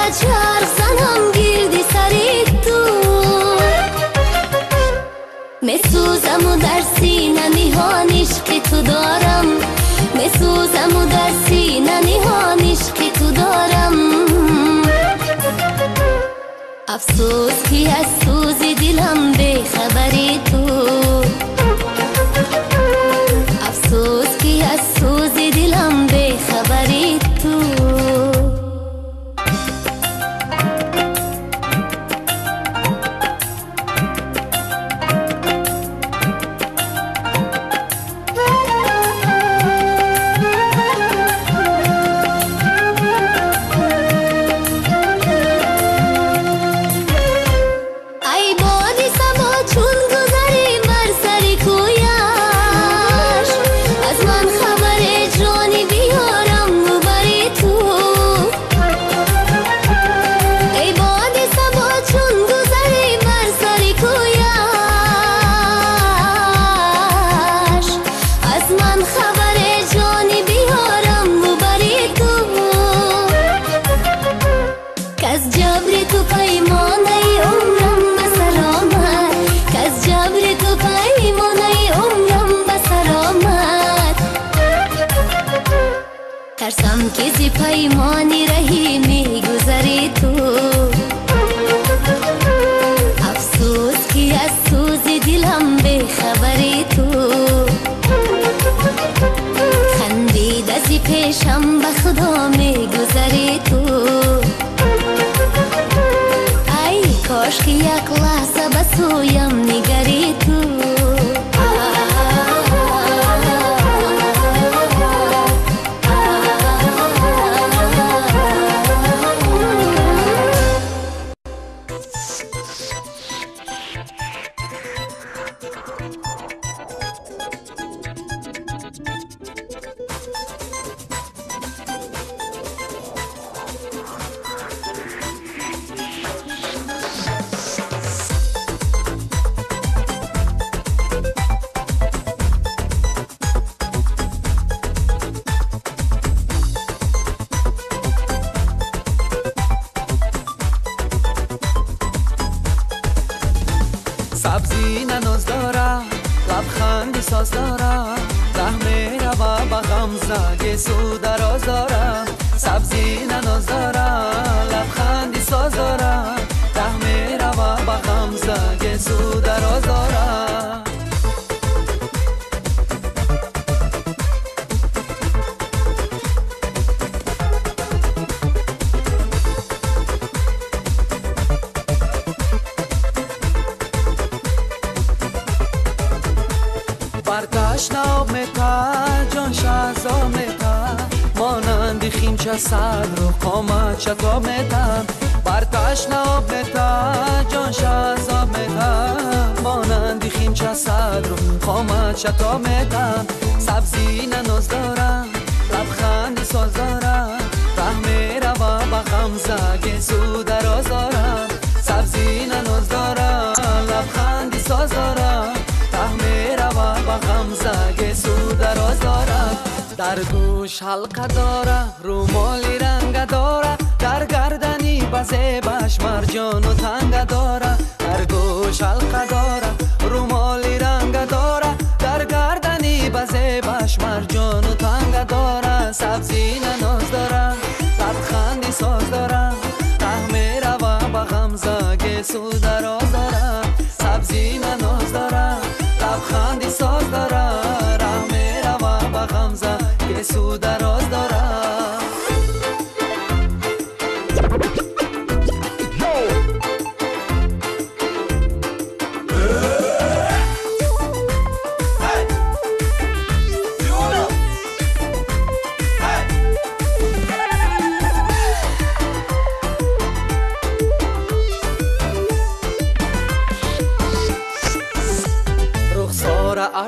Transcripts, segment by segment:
چرخ زنم گردی سری تو میسوزم و در سینه نهان عشق تو دارم میسوزم و در سینه نهان عشق تو دارم افسوس که از سوز دلم به خبری تو افسوس که از سوز دلم به خبری تو ترسم که زی پیمانی رهی میگذری تو افسوس که از سوز دلم به خبری تو خندید از پیشم به خدا میگذری تو ای کاش که یک لحظه به سویم نگری تو سبزی نناز داره لبخندی ساز داره ره میره و به غم زگه سو دراز داره سبزی نناز داره لبخندی ساز داره ره میره و به غم زگه سو دراز داره برتشنا میتا جان شازا میتا مانند خیمچه صد رو قامت چطا میتا برتشنا میتا جان شازا میتا مانند خیمچه صد رو قامت چطا میتا سبزی نناز داره لبخندی ساز داره ره میره و به غم زگه سو دراز داره سبزی نناز داره لبخندی ساز داره غم زگه سو دراز داره در گوش حلقه داره رومالی رنگ داره در گردنی بزیبش مرجان و تنگ داره در گوش حلقه داره رومالی رنگ داره در گردنی بزیبش مرجان و تنگ داره سبزی نناز داره لبخندی ساز داره ره میره و به غم زگه سو دراز داره سبزی نناز داره لبخندی ساز داره ره میره و به غم زگه سو دراز داره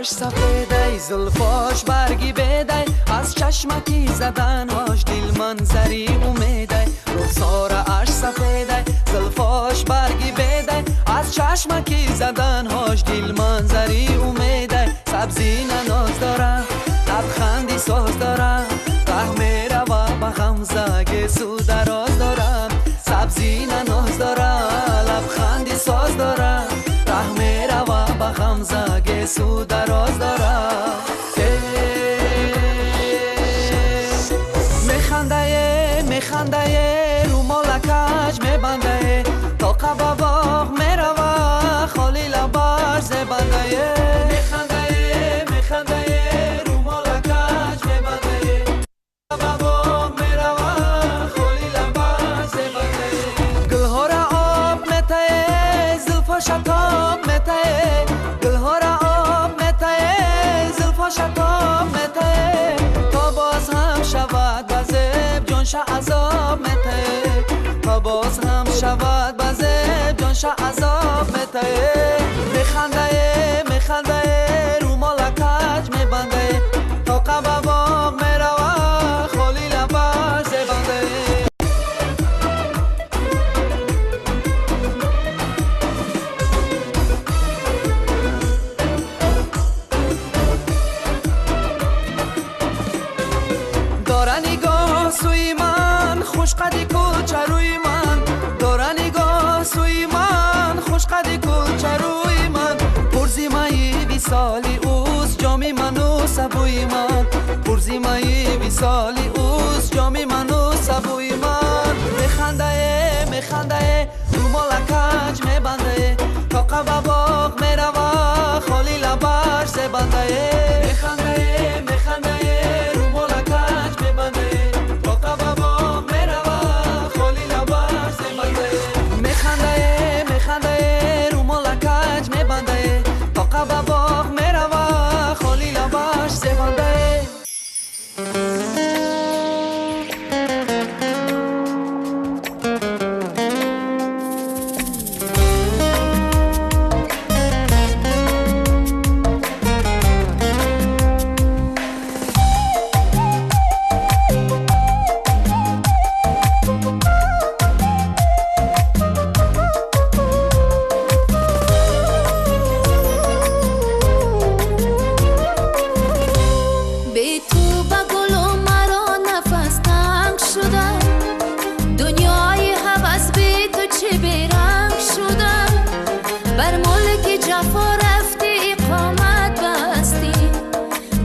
اش سفیده زلفاش برگی بیده از چشمکی زدنهاش دل منظری امیده رخسار اش سفیده زلفاش برگی بیده از چشمکی زدنهاش دل منظری امیده سبزی نناز داره لبخندی ساز داره ره میره و به غم زگه سو دراز داره میخنده رو مالکش میبنده تا قباباغ میروه خالی لباش زبنده میخنده رو مالکش میبنده قباباغ میروه خالی لباش زبنده گلها را آب میتهه زلفا شتاب میتهه گلها را آب میتهه زلفا شتاب میتهه تا باز هم شود بزب جانش عذاب میتهه تا باز هم شود بزب جانش عذاب میتهه میخنده رو مالکش میبنده تا قباباغ میروه خالی لباش زبنده داره نگاه سوی من خوش قدی کوچروی من داره نگاه سوی من خوش قدی کوچروی من پرزی مایی بی سالی اوز جامی منو سبوی من پرزی مایی بی سالی اوز جامی منو سبوی من میخنده رو مالکش میبنده تا قباباغ میروه خالی لباش زبنده میخنده رو مالکش میبنده تا قباباغ میروه خالی لباش زبنده میخنده رو مالکش میبنده تا قباباغ میروه خالی لباش زبنده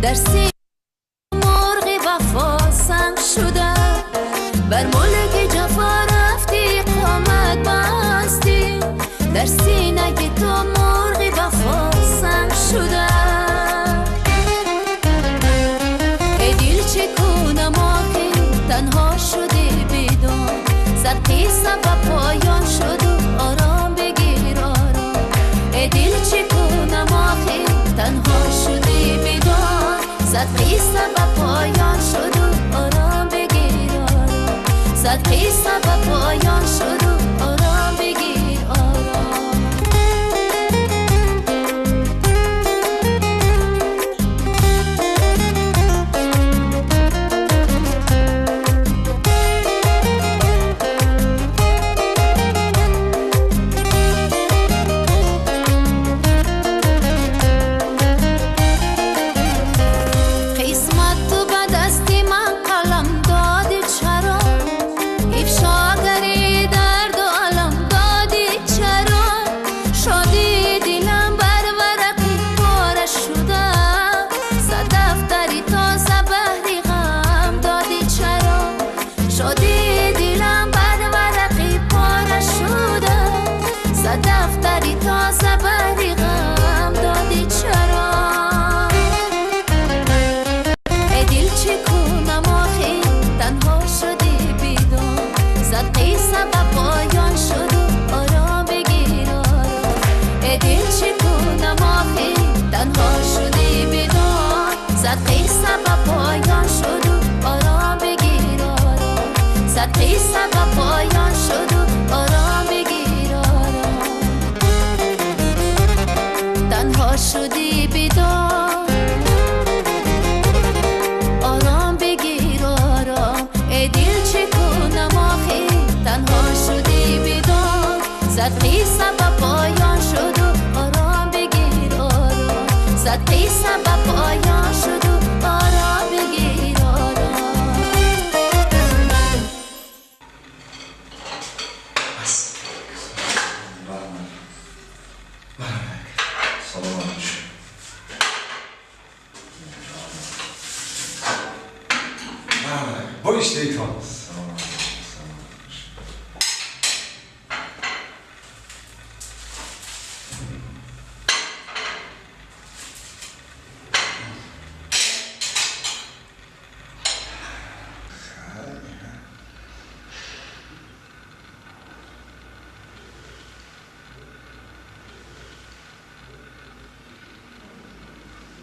در سینه مرغ وفا سنگ شده بر ملک جفا رفتی اقامت بستی در سینه تو مرغ وفا سنگ شده ای دل چکونه ما که تنها شده بدون صد قصه و پایان شد و آرام بگیر آرام ای دل چکونه ما که تنها شده بدون صد قصه و پایان شد و آرام بگیر آرام صد قصه و پایان شد و آرام بگیر آرام قصه و پایان شد و آرام بگیر آرام تنها شدی بیدار آرام بگیر آرام ای دل چکونم آخی تنها شدی بیدار صد قصه و پایان شد و آرام بگیر آرام صد قصه و پایان شد و آرام بگیر آرام Boiş değil kalmaz.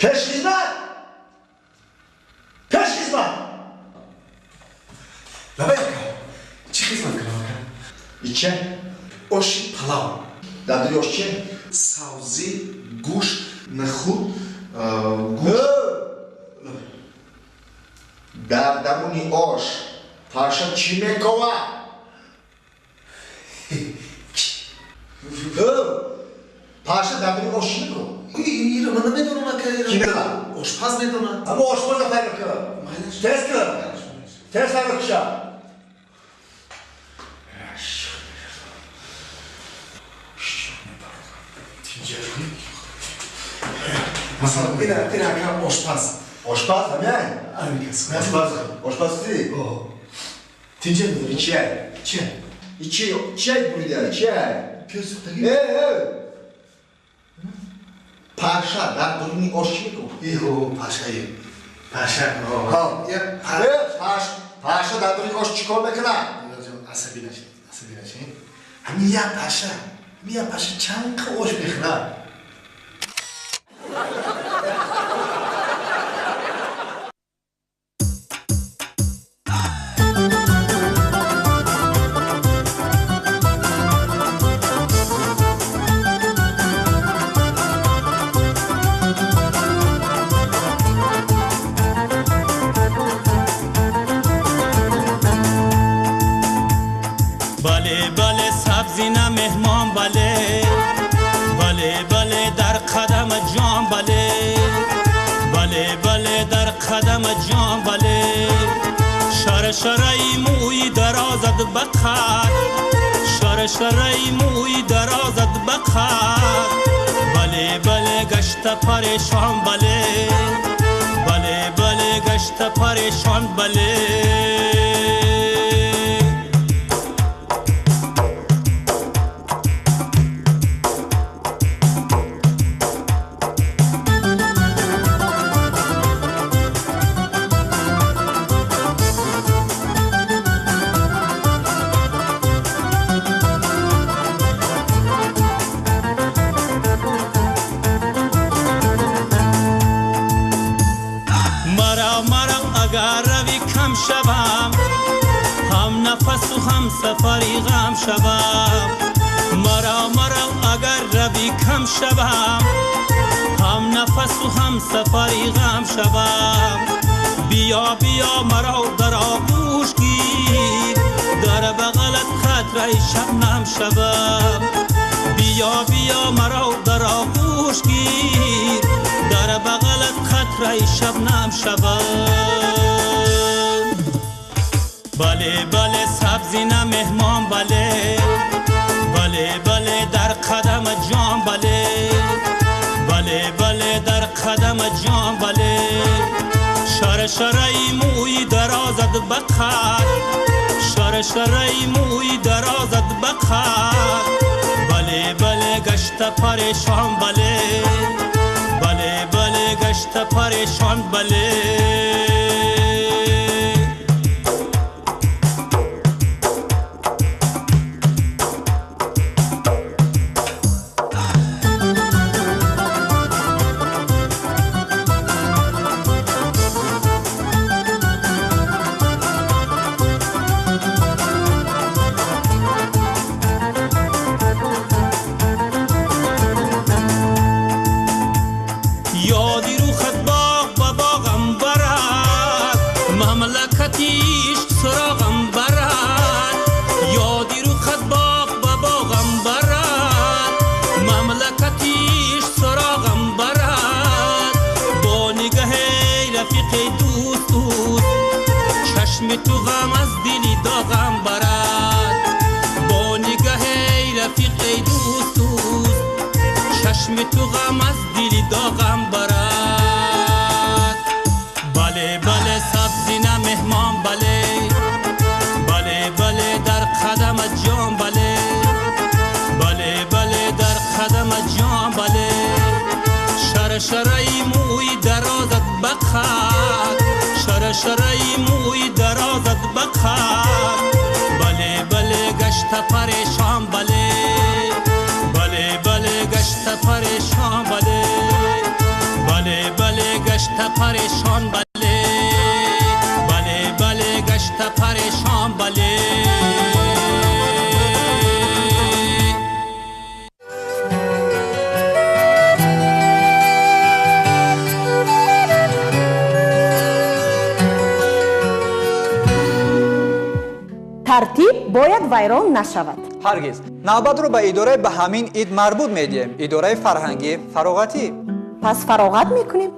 پیش خدمت لبا یکا چی خدمت کنم اکا؟ ایچه اوشی پلاو دادری اوشچه سبزی گوشت نخود در درونی آش پاشا چی میکوه پاشا درونی آش چی میکوه اینو من نمیدونم اکا کی میدونه؟ آشپز میدونم اما آشپز نفر بکن تست کن تست نفر بکشم مثلا این اکا آشپز آشپز همین؟ همین کس آشپز چی؟ تینجه میدونم ایچه چیه؟ ایچه بریده ایچه پیاز تگی؟ پاشا در درونی آش چی میکوه ایهو پاشایی پاشا ها پاشا در درونی آش چی کار میکنه؟ عصبی نشین میا پاشا چند که اوش بخنه بله بله سبزی نه مهمان بله بله بله در قدم جان بله بله بله در قدم جان بله شرشرای موی درازد بخر شرشرای موی درازد بخر بله بله گشت پریشان بله بله بله گشت پریشان بله هم نفس و هم سفری غم شوم مرا اگر روی کم شوم هم نفس و هم سفری غم شوم بیا بیا مرا در آغوش گیر در بغلت خاطره شبنم شوم بیا بیا مرا در آغوش گیر در بغلت خاطره شبنم شوم بله بله سبزی نه مهمان بله بله بله در قدم جان بله بله بله در قدم جان بله شرشرای موی درازد بخر شرشرای موی درازد بخر بله بله گشت پریشان بله بله بله گشت پریشان بله یادی رو خط باغ و باغم برد مملکتیش سراغم برد یادی رو خط باغ و باغم برد مملکتیش سراغم برد با نگه رفیق دوست دوست چشم تو غم از دلی داغم برد با نگه رفیق دوست دوست چشم تو غم از دلی داغم برد بله بله سبزی نه مهمان بله بله بله در قدم جان بله بله بله در قدم جان بله شرشرای موی درازد بخر شرشرای موی درازد بخر بله بله گشت پریشان بله بله بله گشت پریشان بله بله بله پریشان بله بله بله گشت پریشان بله ترتیب باید ویران نشود. هرگز نوبت رو به اداره به همین اید مربوط میدیم، اداره فرهنگی فراغتی. پس فراغت میکنیم.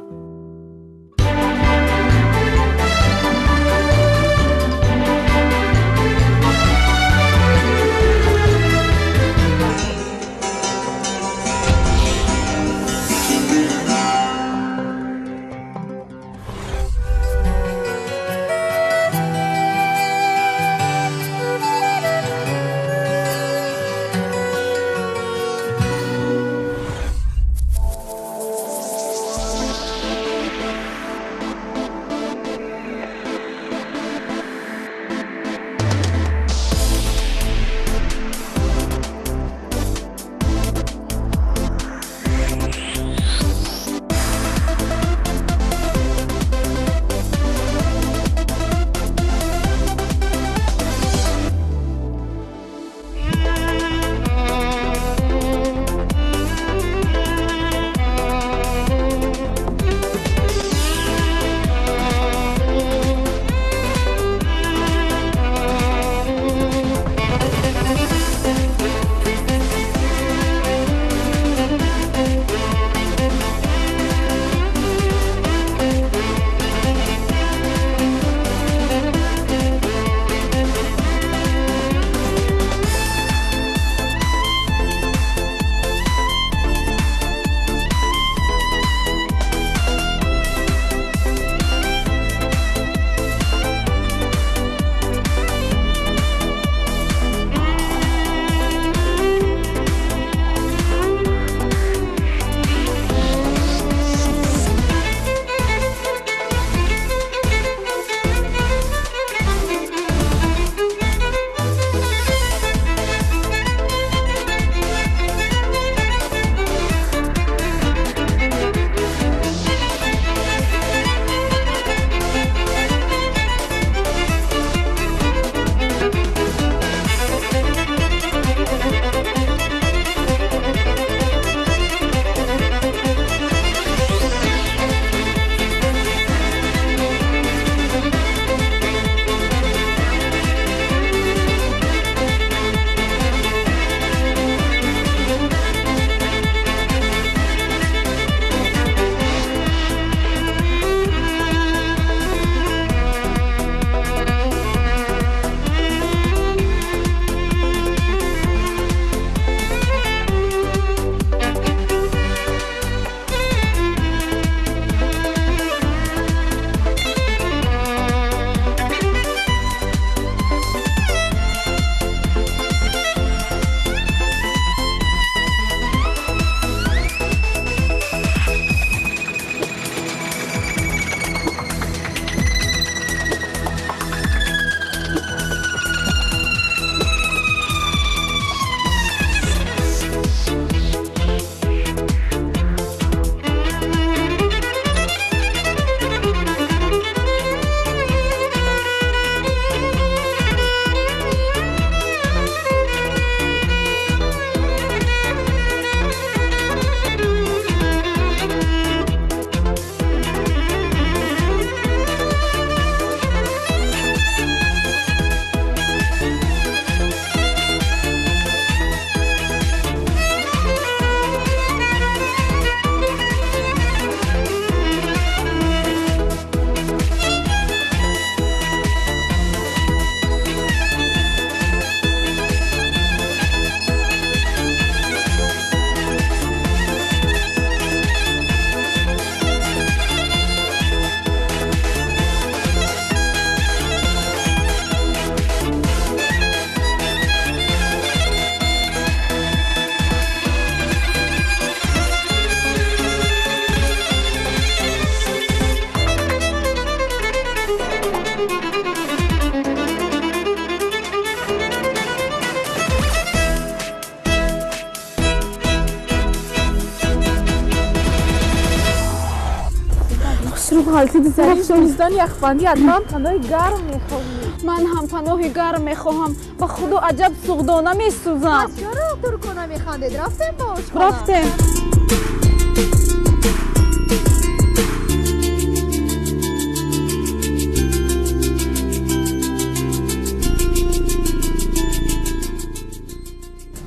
حالتی درخشان یخبندی اتمام پناه گرم میخواهی. من هم پناه گرم میخواهم. به خدا عجب سوغدانه میسوزم. از چرا ترکونه میخواندید؟ رفتیم با آشخانه؟ رفتیم.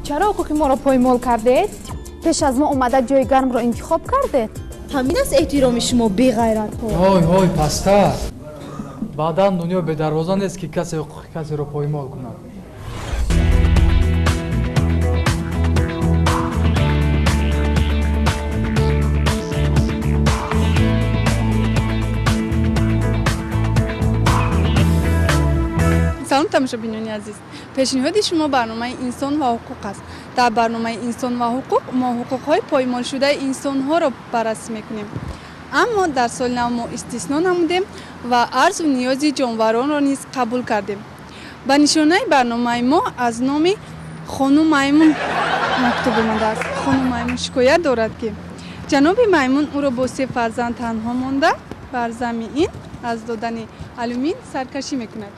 چرا حقوق ما را پایمال کردید؟ پیش از ما اومده جای گرم را انتخاب کردید. همین است احترام شما بی غیرت ها. های پسته. بعدا دنیا به دروازه نیست که کسی حقوق کسی را پایمال کنه. سلام تماشابینان عزیز. پیشنهاد شما برنامه انسان و حقوق است. در برنامه انسان و حقوق ما حقوق‌های پایمال شده انسان‌ها را بررسی می‌کنیم. اما در سال نو ما استثنا نمودیم و عرض و نیاز جانوران را نیز قبول کردیم. به نشانه برنامه ما از نام خانم میمون مکتوب آمده است. خانم میمون شکایت دارد که جناب میمون او را با 3 فرزند تنها مانده بر زمین از دادن علومین سرکشی می‌کند.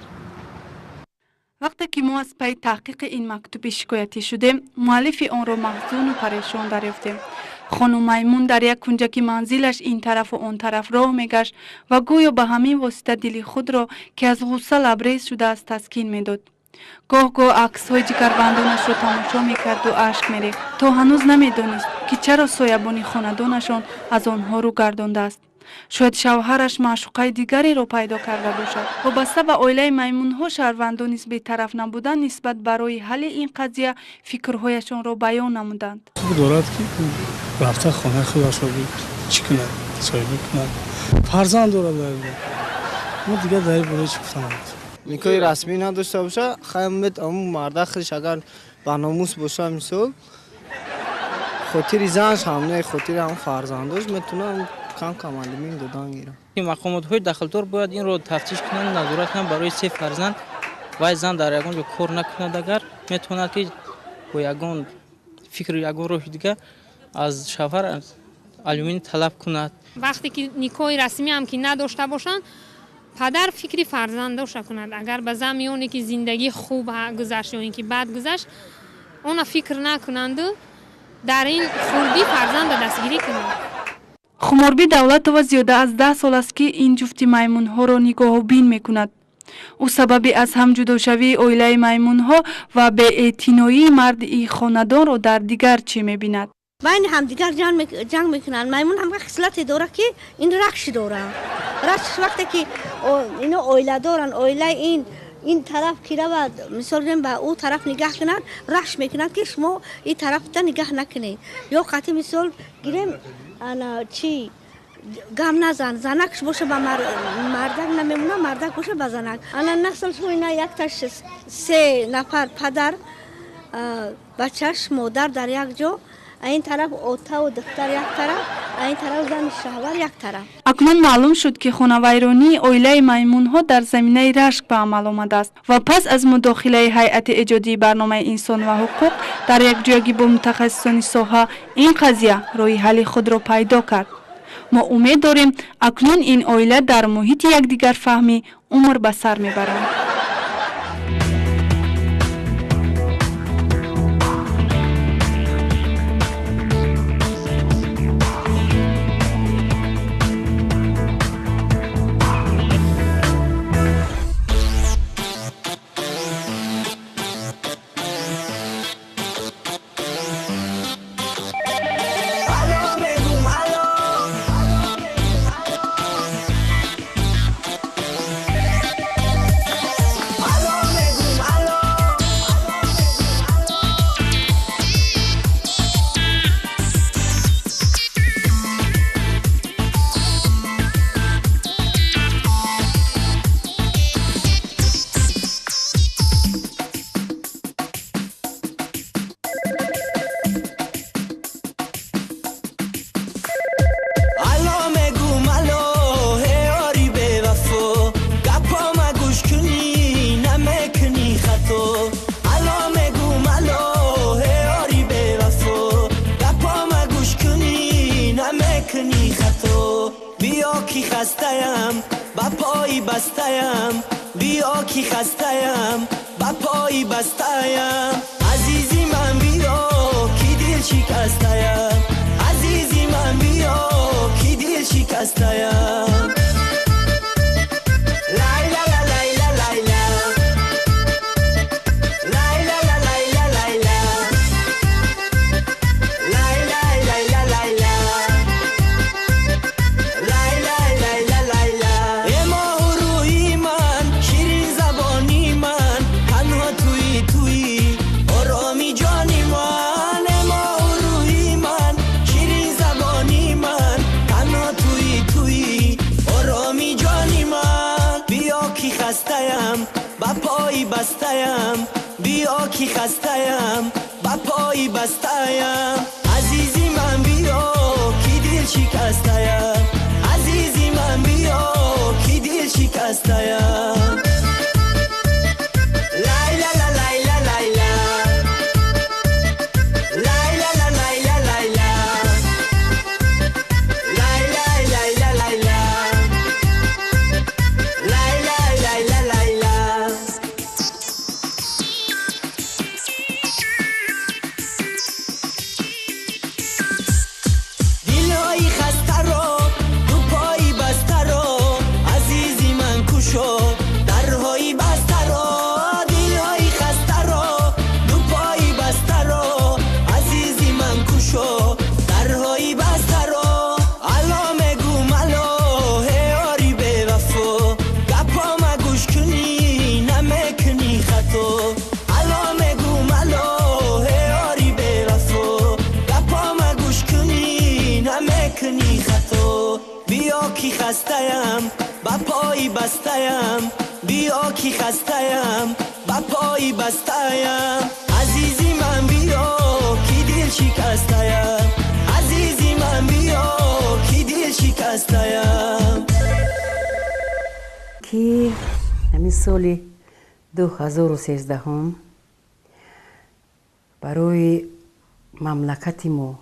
وقتی که ما از پی تحقیق این مکتوب شکایتی شدیم، مؤلف آن را محزون و پریشان دریافتیم. خانم میمون در یک کنجک منزلش این طرف و آن طرف راه میگشت و گویا به همین واسطه دل خود را که از غصه لبریز شده است تسکین میداد. گاه عکس‌های جگربندانش را تماشا میکرد و اشک میریخت تا هنوز نمیدانست که چرا سایبان خاندانشان از آنها رو گردانده است. شاید شوهرش معشوقه دیگری را پیدا کرده باشد. وابسته به عائله میمون‌ها شهروندان نیز بی‌طرف نبودن نسبت برای حل این قضیه فکرهایشان را بیان نمودند. دارد که رفته خانه خودش را چی کند؟ صاحبی کند. فرزند دارد ما دیگه در این باره چی گفتم؟ نیکای رسمی نداشته باشه خیلی اون مرده خودش اگر با ناموس باشه مثال خاطر زنش هم نه خاطر هم فرزندش میتونه کم علمین دادن گیره. این مقامات داخلدار باید این رو تفتیش کنند، نظارت کنند برای 3 فرزند و زن در یگان جو کار نکند اگر میتواند که با یگان فکر یگان روح دیگه از شوهر علومین طلب کند. وقتی که نیکای رسمی هم که نداشته باشند پدر فکری فرزندش کند. اگر به زن میونه که زندگی خوب گذشت یا اینکه بد گذشت اون فکر نکنند در این خوردی فرزند دستگیری کنند. خماربی دولتова زیاده از 10 سال است که این جفت میمون‌ها را نگاه بین می‌کند. او سبب از هم جداشوی عائله میمون‌ها و بی‌اعتنایی مرد این خاندان را در دیگر چه می‌بیند؟ بین هم دیگر جنگ میکنن. میمون هم خصلتی داره که این رخش داره. رخش وقتی که اینا عائله دارن، عائله این طرف کی رود مثلا به او طرف نگاه کنند رخش میکنند که شما این طرف تا نگاه نکنید یا قطعی مثال گیریم انا چی گام نزن زنکش باشه با مردک نمیمونه مردک باشه با زنک. انا نسل شو اینا یک تاش 3 نفر پدر بچهش مادر در یک جا، این طرف اوتا و دختر یک طرف، این طرف زن شوهر یک طرف. اکنون معلوم شد که خانوایرانی عائله میمون‌ها در زمینه رشک به عمل آمده است و پس از مداخله هیئت ایجادی برنامه انسان و حقوق در یک جایی با متخصصان ساحه این قضیه راه حل خود را پیدا کرد. ما امید داریم اکنون این عائله در محیط یکدیگر فهمی عمر به سر میبرند. خسته‌ام با پای بسته‌ام بیا کی خسته‌ام با پای بسته‌ام عزیزی من بیا کی دل شکسته‌ام عزیزی من بیا کی دل شکسته‌ام بسته‌ام بیا کی خسته‌ام با پای بسته‌ام عزیزی من بیا کی دل شکسته‌ام عزیزی من بیا کی دل شکسته‌ام خسته‌ام با پای بسته‌ام بیا کی خسته‌ام با پای بسته‌ام عزیزی من بیا کی دل شکسته‌ام عزیزی من بیا کی دل شکسته‌ام که همین سال 2013 برای مملکت ما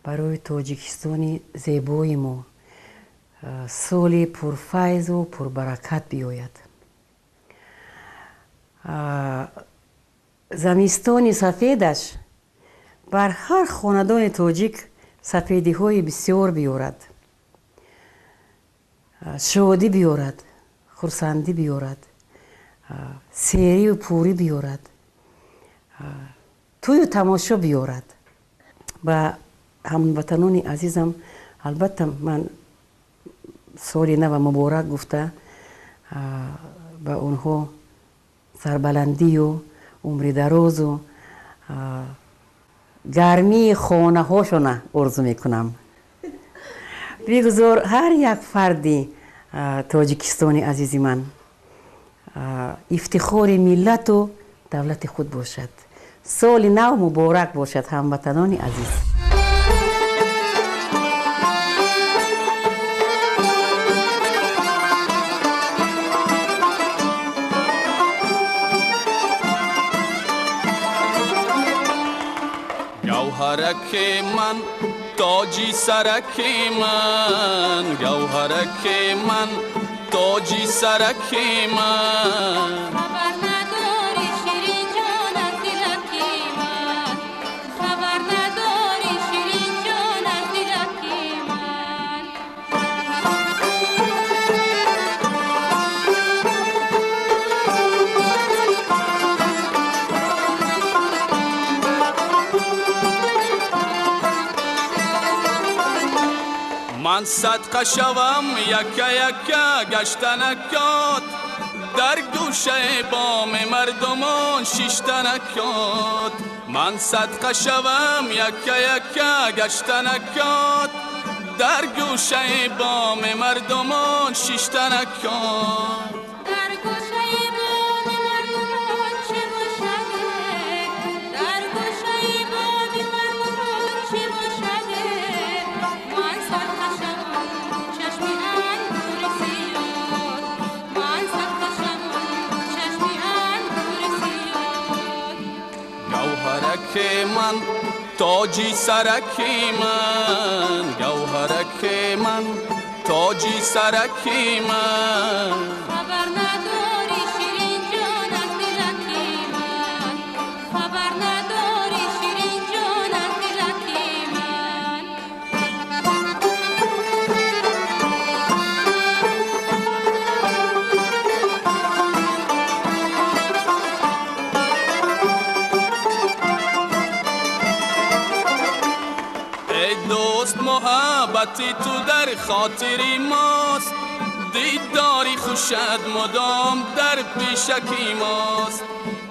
برای تاجیکستان زیبای ما سالی پرفیض و پربرکت بیاید. زمستان سفیدش بر هر خاندان تاجیک سفیدی های بسیار بیارد، شادی بیارد، خرسندی بیارد، سیری و پوری بیارد، توی و تماشا بیارد. و هموطنان عزیزم البته من سال نو مبارک گفته به اونها سربلندی و عمر دراز و گرمی خانه هاشون آرزو میکنم. بگذار هر یک فردی تاجیکستان عزیزی من افتخار ملت و دولت خود باشد. سال نو مبارک باشد هموطنان عزیز. گوهرک من تاجی سرک من گوهرک من تاجی سرک من خبر نداری شیرین جان از دلک من خبر نداری شیرین جان از دلک من من صدقه شوم یکه یکه گشتنکات در گوشه بام مردمان شیشتنکات من صدقه شوم یکه یکه گشتنکات در گوشه بام مردمان شیشتنکات در گوشه بام مردمان چه باشده در گوشه بام مردمان چه باشده من صدقه شوم چشمی انگور سیاد من صدقه شوم چشمی انگور سیاد گوهرک من تاجی سرک من گوهرک من تاجی سرکی من خبر نداری شیرین جان از دلکی من خبر نداری شیرین جان از دلکی من ای دوست محبتی تو در خاطری ماست دیداری خوشد مدام در پیشکی ماست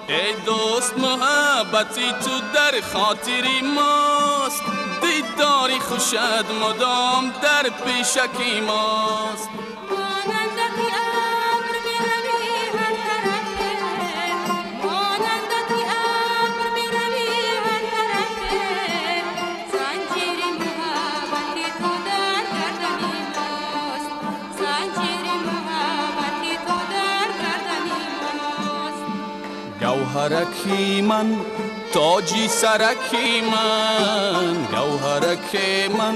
ای دوست محبتی تو در خاطری ماست دیداری خوشد مدام در پیشکی ماست مانندتی ابر میروی هر طرفه مانندتی ابر میروی هر طرفه زنجیر محبتی تو در گردنی ماست زنجیر محبتی تو در گردنی ماست گوهرکی من تاجی سرکی من گوهرکی من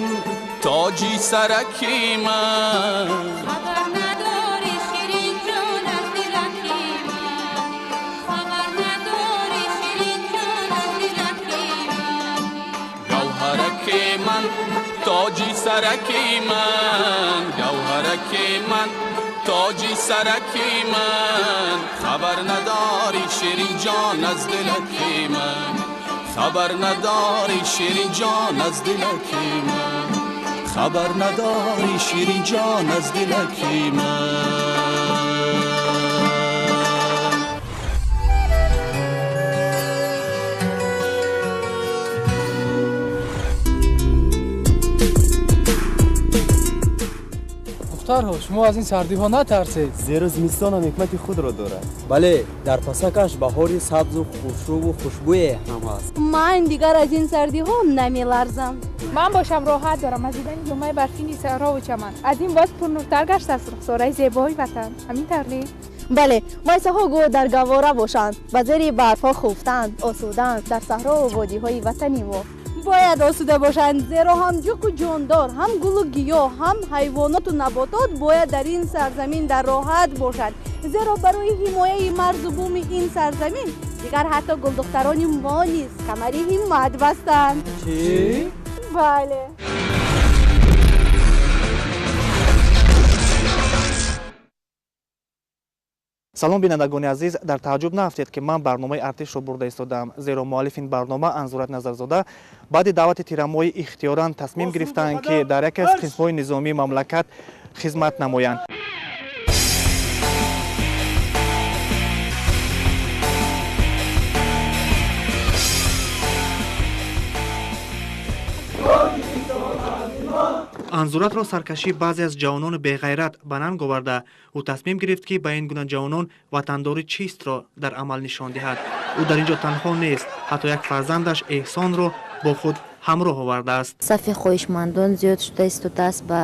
تاجی سرکی من خبر نداری شیرین جان از دلکی من خبر نداری شیرین جان از دلکی من گوهرکی من تاجی سرکی من گوهرکی من تاجی سرکی من خبر نداری شیرین جان از دلکی من خبر نداری شیرین جان از دلکی من خبر نداری شیرین جان از دلکی من دخترها شما از این سردی ها نترسید زیرا زمستان هم حکمت خود را دارد. بله در پسکش بهاری سبز و خوشرو و خوشبوی هم هست. من دیگر از این سردی ها نمیلرزم. من باشم راحت دارم از دیدن جمعه برفی صحرا و چمن. از این باز پرنورتر گشت از رخساره زیبای وطن. همین ترلی؟ بله مایسه ها گو در گواره باشند و زیر برف ها خفتند آسودند در صحرا و وادی های وطنی ما باید آسوده باشند زیرا هم جوک و جاندار هم گل و گیاه هم حیوانات و نباتات باید در این سرزمین در راحت باشند زیرا برای حمایه مرز و بوم این سرزمین دیگر حتی گل دختران ما نیز کمری همت بستند. چی؟ بله. салом бинандагони азиз дар тааҷҷуб наафтед ки ман барномаи артишро бурда истодаам зеро муаллиф ин барнома анзурат назарзода баъди даъвати тирамоҳи ихтиёран тасмим гирифтанд ки дар яке аз қисмҳои низомии мамлакат хизмат намоянд. анзуратро саркашии баъзе аз ҷавонони беғайрат ба нанг оварда ӯ тасмим гирифт ки ба ин гуна ҷавонон ватандори чистро дар амал нишон диҳад. ӯ дар ин ҷо танҳо нест, ҳатто як фарзандаш эҳсонро бо худ ҳамроҳ овардааст. сафи хоҳишмандон зиёд шуда истодааст ба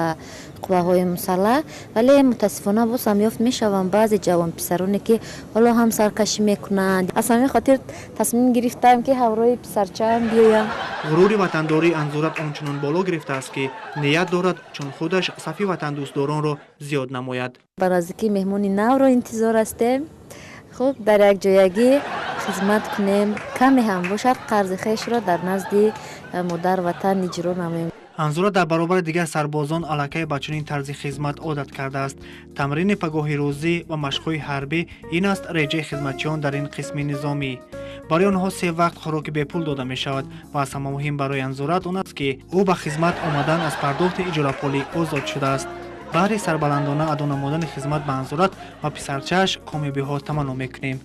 қувваҳои мусаллаҳ, вале мутаассифона боз ҳам ёфт мешаванд баъзе ҷавонписароне ки ҳоло ҳам саркашӣ мекунанд. аз ҳамин хотир тасмим гирифтам ки ҳамроҳи писарчаам биёям. ғурури ватандории анзурат ончунон боло гирифтааст ки ният дорад чун худаш сафи ватандӯстдоронро зиёд намояд. ба наздики меҳмони навро интизор ҳастем. хуб дар якҷоягӣ хизмат кунем, каме ҳам бошад қарзи хешро дар назди модар ватан иҷро намоем. анзурат дар баробари дигар сарбозон аллакай ба чунин тарзи хизмат одат кардааст. тамрини пагоҳи рӯзӣ ва машқҳои ҳарбӣ ин аст реҷаи хизматчиён дар ин қисми низомӣ. барои онҳо 3 вақт хӯроки бепул дода мешавад ва аз ҳама муҳим барои анзурат он аст ки ӯ ба хизмат омадан аз пардохти иҷораполӣ озод шудааст. баҳри сарбаландона адо намудани хизмат ба анзурат ва писарчааш комёбиҳо таманно мекунем.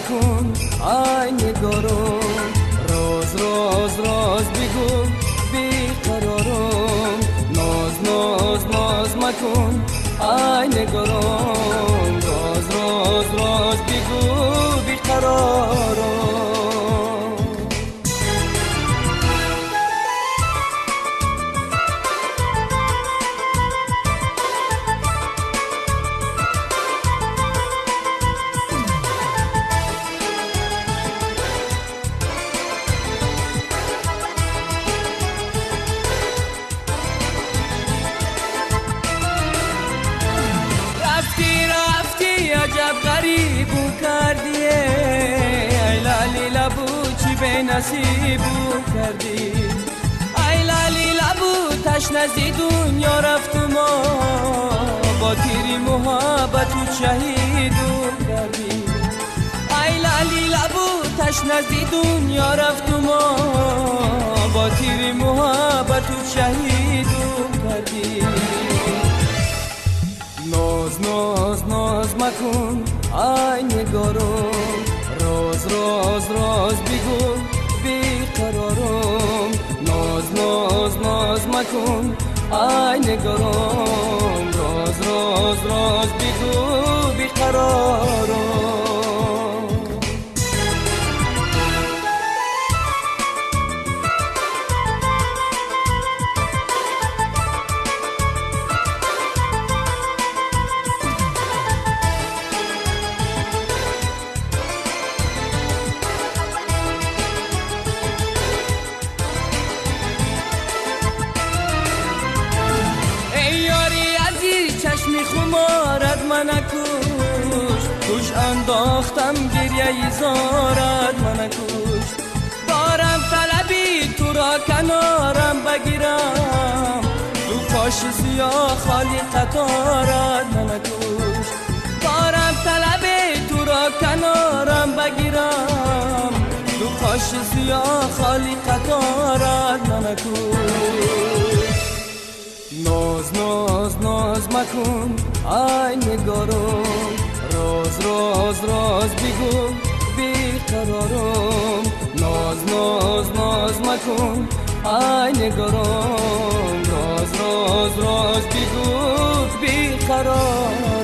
مکن ای نگارم راز راز راز بگو بیقرارم ناز ناز ناز مکن ای نگارم راز راز راز بگو بیقرارم غریبو کردیه ای لالی لبو چی به نصیبو کردی ای لالی لبو تشنه دنیا رفتم با تیری محبت و شهیدو کردی ای لالی لبو تشنه دنیا رفتم با تیری محبت و شهیدو کردی ناز ناز ناز مکن ای نگارم راز راز راز بگو بیقرارم ناز ناز ناز مکن ای نگارم راز راز راز بگو بیقرارم خمارت من کش انداختم گریه زارت من کش دارم طلبی تو را کنارم بگیرم تو پاش سیاه خالی قطارت من کش دارم طلبی تو را کنارم بگیرم تو پاش سیاه خالی قطارت من کش ناز ناز ناز مکن ای نگارم راز راز راز بگو بیقرارم ناز ناز ناز مکن ای نگارم راز راز راز بگو بیقرارم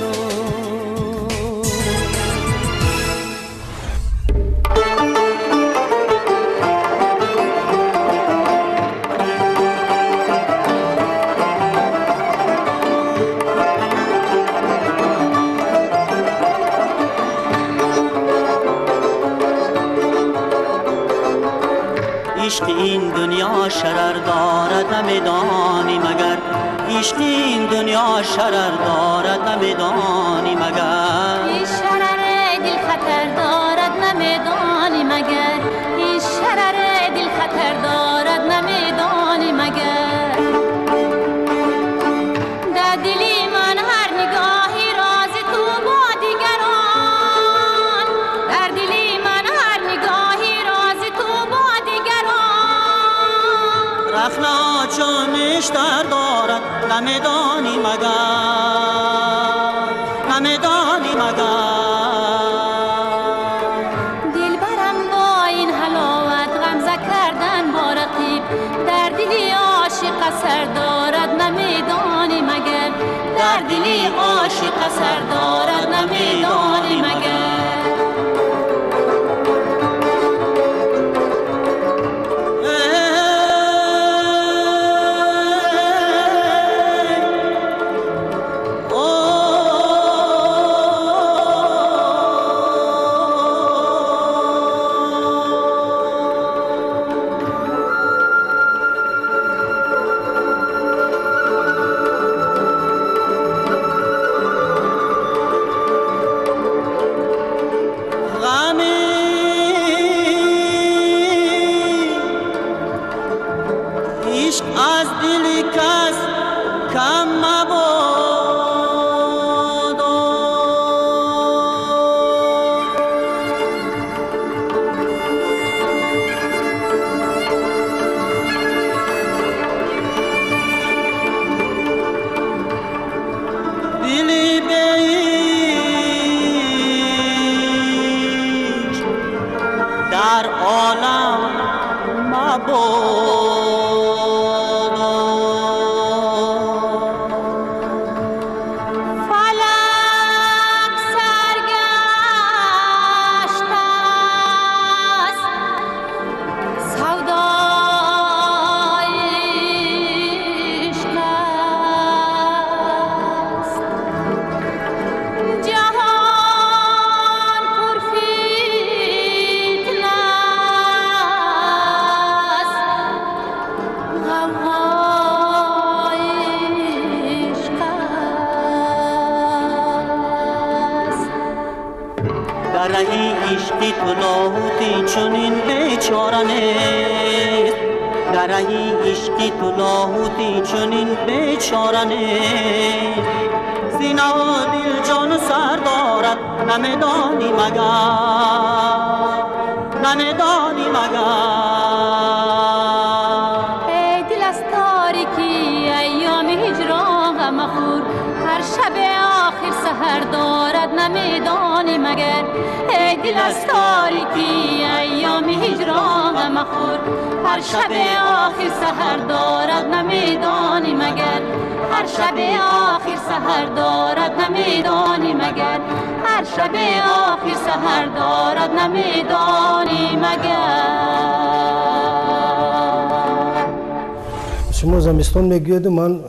عشق این دنیا شرر دارد نمیدانی مگر عشق این دنیا شرر دارد نمیدانی مگر این شرر دل خطر دارد نمیدانی مگر این شرر دل خطر دارد نمیدانی مگر در دلی من هر نگاهی راز تو با دیگران در دلی من هر نگاهی راز تو با رخنا چونشتر دارد نمیدانی مگر نمیدانی مگر دل برم با این حلاوت غمزه کردن با رقیب در دلی عاشق اثر دارد نمیدانی مگر در دلی عاشق اثر دارد نمیدانی مگر در رهی عشقی تو لاهوتی چنین بیچاره نیست در رهی عشقی تو لاهوتی چنین بیچاره نیست سینه دل جان و سر دارد نمیدانی مگر نمیدانی مگر ای دل از تاریکی ایام هجران غم خور هر شب آخر سحر دارد نمیدانی مگر ای دل از تاریکی ایام هجران غم خور هر شب آخر سحر دارد نمیدانی مگر هر شب آخر سحر دارد نمیدانی مگر هر شب آخر سحر دارد نمیدانی مگر شما زمستان میگوید من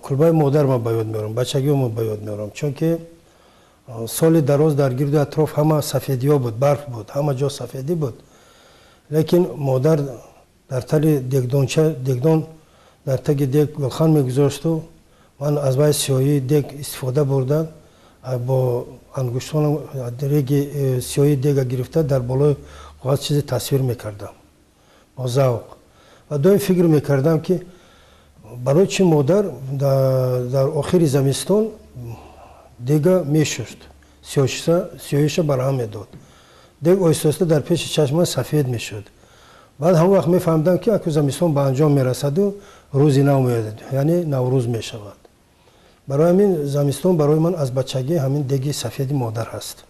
کلبه مادر ما به یاد میارم بچگی ما به یاد میارم چون که سال دراز در گرد اطراف همه سفیدی ها بود برف بود همه جا سفیدی بود لیکن مادر در تل دگدان در تگ دگ گلخان میگذاشت و من از باید سیاهی دگ استفاده بردم با انگشتان درگ سیاهی دگ گرفته در بالای کاغذ چیزی تصویر میکردم با ذوق و دوم فکر میکردم که برای چی مادر در آخر زمستان دیگه میشست سیاهیش برهم میداد دیگه آهسته در پیش چشمان سفید میشد بعد هم وقت میفهمیدم که اگه زمستان به انجام میرسد و روزی نو میاد یعنی نوروز میشود برای همین زمستان برای من از بچگی همین دیگه سفید مادر هست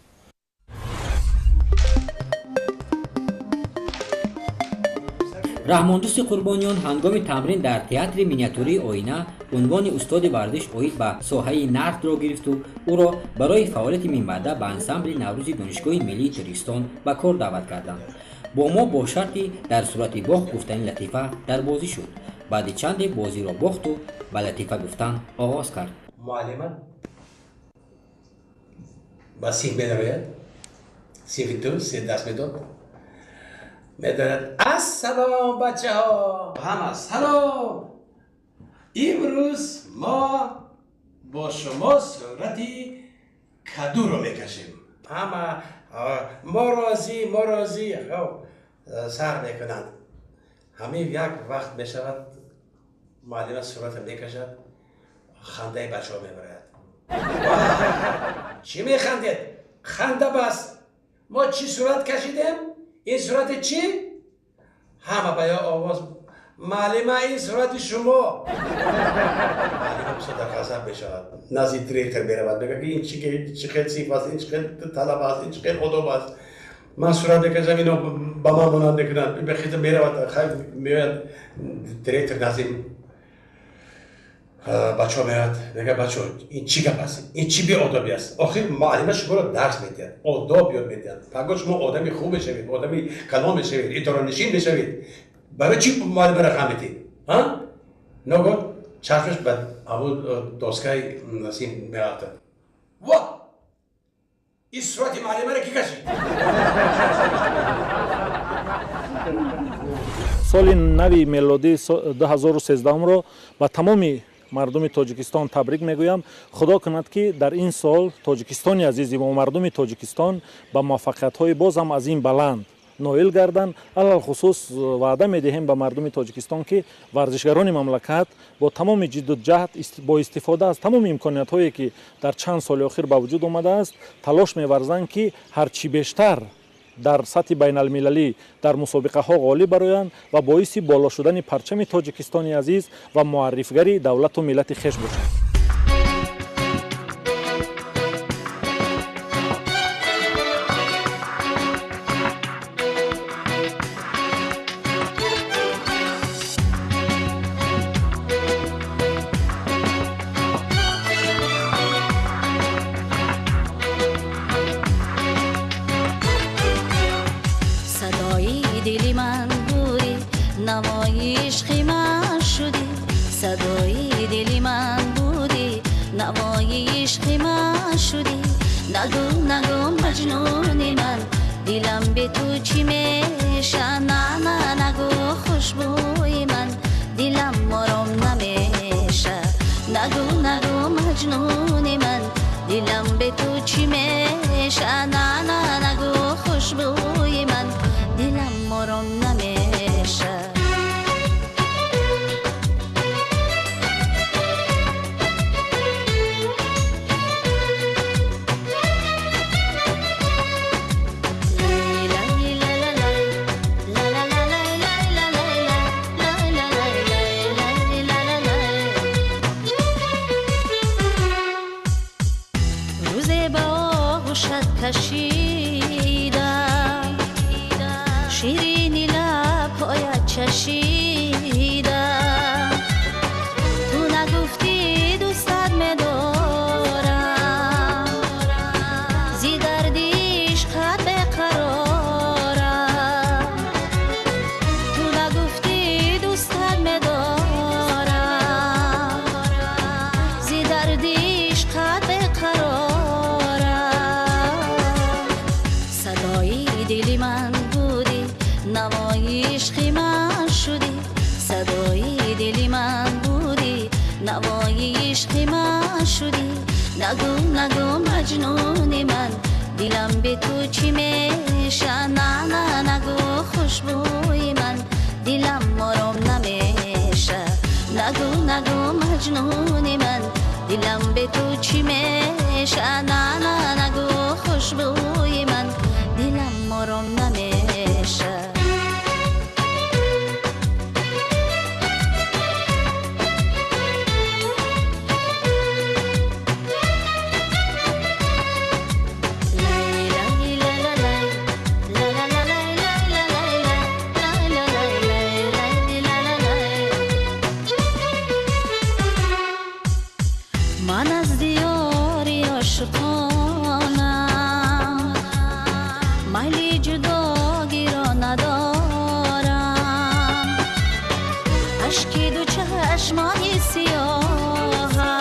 رحماندوست قربانیان هنگام تمرین در تئاتر مینیاتوری آینه عنوان استاد ورزش اوید به ساحه نرد را گرفت و او را برای فعالیت مینبعده به انسمبل نوروز دانشگاه ملی تاجیکستان به کار دعوت کردند با ما با شرطی در صورت باخت گفتن لطیفه در بازی شد بعد چند بازی را باخت و به لطیفه گفتن آغاز کرد معلم با سیخ بدارد سیخ تو سه دست بداد میدارد السلام بچه ها همه سلام امروز ما با شما صورتی کدو رو میکشیم همه ما راضی سر میکنند همه یک وقت میشود معلم صورت میکشد خنده بچه ها میبرد چی میخندید؟ خنده بس ما چی صورت کشیدیم؟ این صورت چی؟ همه باید آواز معلمه این صورت شما معلمه بسید در غضب بشود نزدیک دیرکتر برود بگه این چی خیلی صیف است این چی خیلی طلب است این چی خیلی ادب است من صورت بکشم اینو با من مانند کنند بخیز برود خیلی میاد دیرکتر نزدیک بچه ها میاد میگه بچه ها این چی گپ است این چی بی آدابی است آخر معلمه شما را درس میدهد آداب یاد میدهد اگر شما آدمی خوب بشوید آدمی کلام بشوید اداره نشین بشوید برای چی معلمه را خم میدید ها نگاه چشمش به اول دستگاه نسیم میاد وا این صورت معلمه را کی کشید سال نوی میلادی 2013 رو با تمامی مردم تاجیکستان تبریک میگویم خدا کند که در این سال تاجیکستانی عزیزی و مردم تاجیکستان با موفقیت های باز هم از این بلند نائل گردند علل خصوص وعده میدهیم به مردم تاجیکستان که ورزشگران مملکت با تمام جد و جهد با استفاده از تمام امکانیت هایی که در چند سال اخیر به وجود آمده است تلاش می‌ورزند که هرچی بیشتر در سطح بین المللی در مسابقه ها غالب برآیند و باعث بالا شدن پرچم تاجیکستانی عزیز و معرفیگری دولت و ملت خویش باشند. میشه نه نه نگو خوشبوی من دلم آرام نمیشه کشیدم شیرینی لب‌هایت چشیدم تو نگفتی دوستت می‌دارم زی درد عشقت بقرارم تو نگفتی دوستت می‌دارم زی درد عشقت بقرارم دلی من بودی نوای عشقی من شدی صدای دلی من بودی نوای عشقی من شدی نگو نگو مجنون من دلم به تو چی میشه نه نه نگو خوشبوی من دلم آرام نمیشه نگو نگو مجنون من دلم به تو چی میشه نه نه نگو خوشبوی من دلم آرام نمیشه من از دیاری عاشقانم میلی جداگی را ندارم اشکی دو چشمانی سیاهم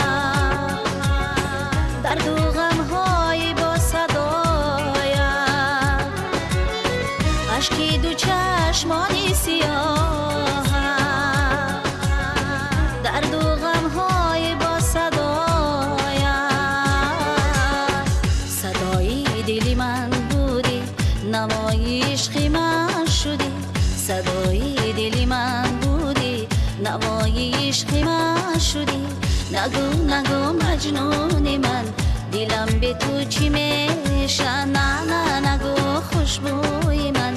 درد و غمهای با صدایم اشکی دو چشمانی سیاهم درد و غمهای با صدایم صدای دلی من بودی نوای عشقی من شدی صدای دلی من بودی نوای عشقی من شدی نگو نگو مجنون من دلم به تو چی میشه نه نه نگو خوشبوی من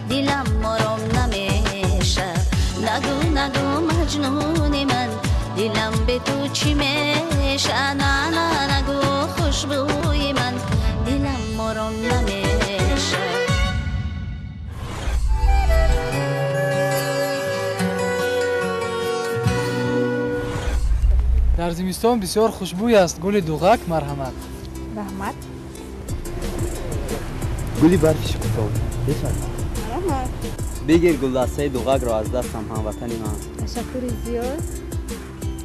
دلم آرام نمیشه نگو نگو مجنون من دلم به تو چی میشه نه نه نگو خوشبوی من دلم آرام نمیشه در زمستان بسیار خوشبوی است گل دوغک مرحمت رحمت گلی برفش کوتاه بفرمایید رحمت بگیر گلدسته دوغک را از دستم هموطنی من تشکر زیاد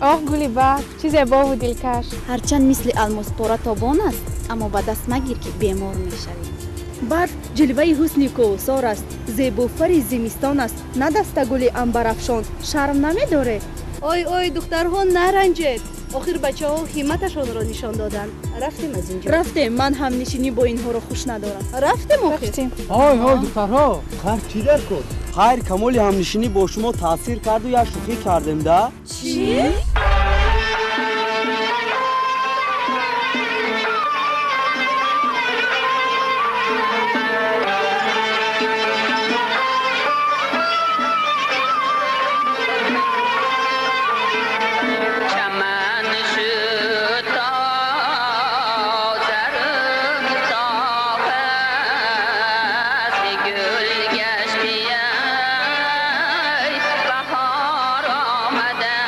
آه گلی برف چه زیبا و دلکش هرچند مثل الماس پاره تابان است اما به دست مگیر که بیمار میشوی برف جلوه حسن کوثر است زیبافر زمستان است نه دسته گل عنبرافشان شرم نمیداره اوی اوی دخترها نرنجید آخر بچه ها همتشان را نشان دادن رفتیم از اینجا رفتیم من هم نشینی با اینها را خوش ندارم رفتیم آی آی دخترها خیر چی در کن خیر کمال همنشینی با شما تاثیر کرد و یا شوخی کردیم ده چی؟ بهار آمده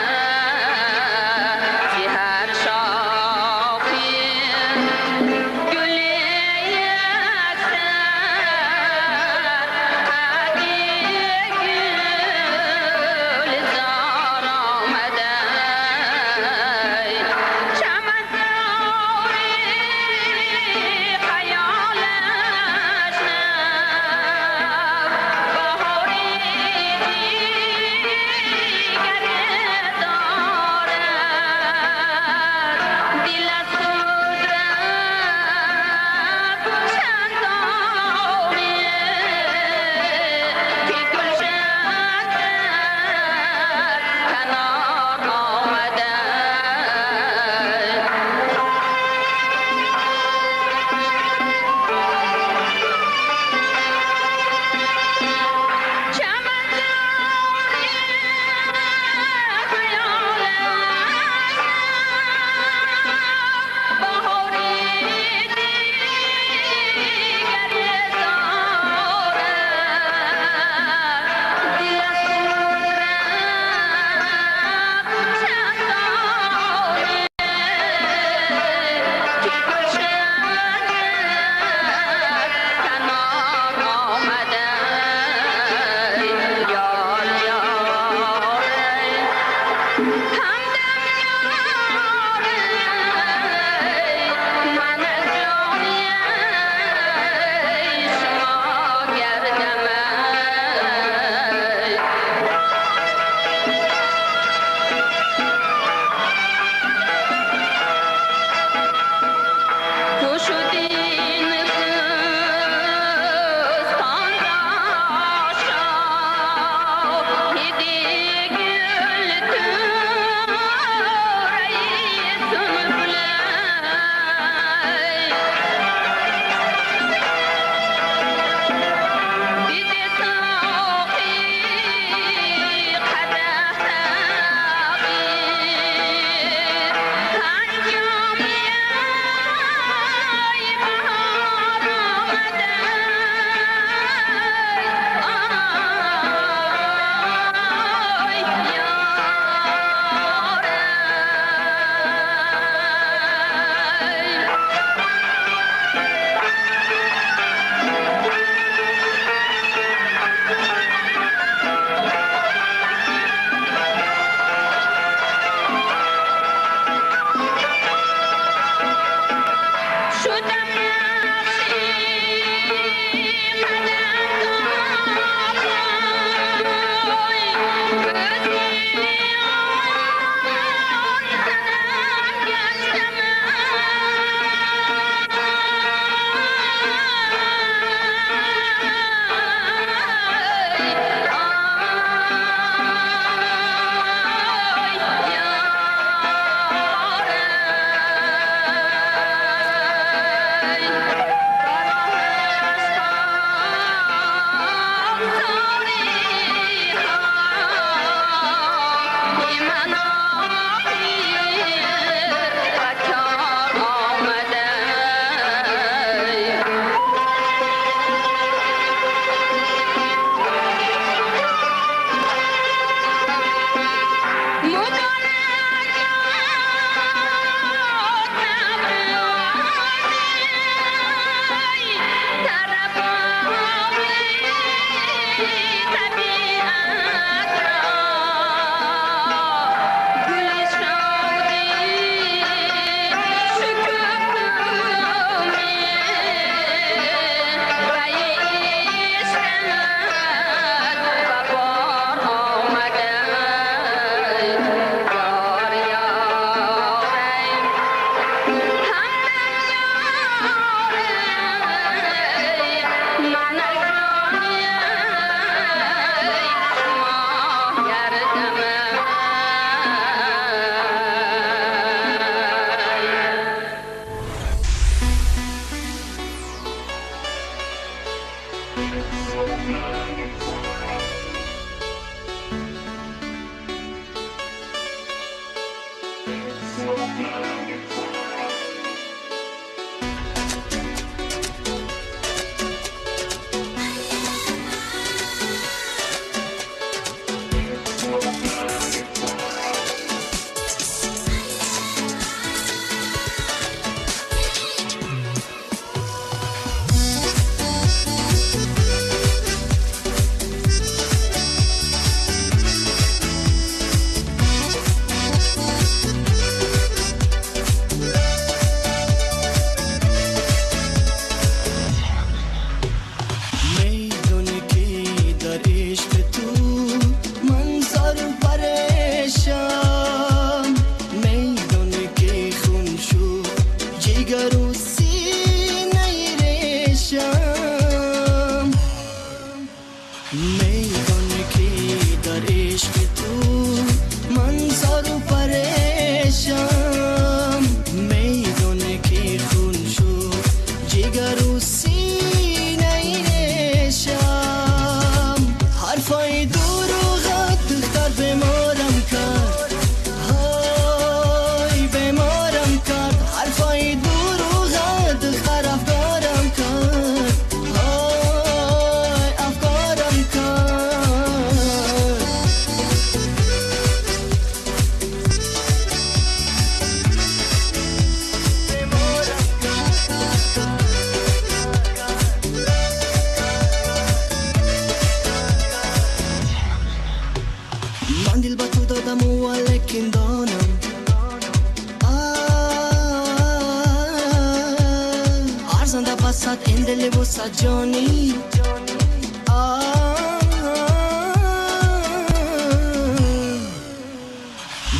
وسط این دل وسط جانی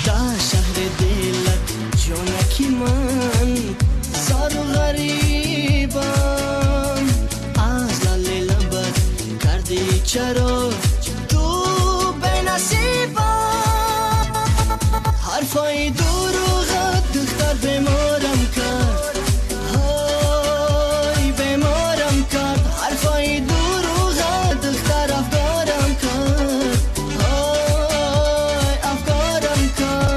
در شهر دلت جانکی من زار و غریبم از لال لبت کردی چرا تو به نصیبم حرفای دروغت دختر بیمارم کرد های بیمارم کرد حرفای دروغت دختر افکارم کرد های افکارم کرد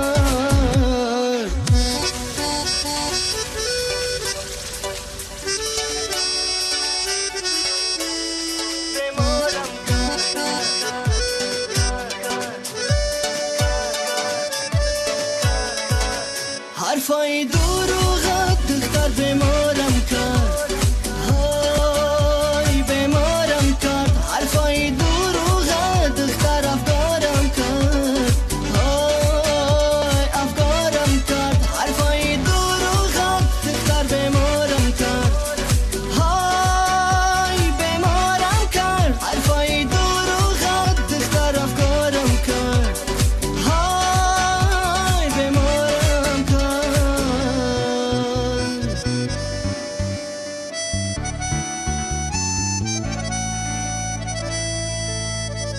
بیمارم حرفای دروغت دختر بیمارم کرد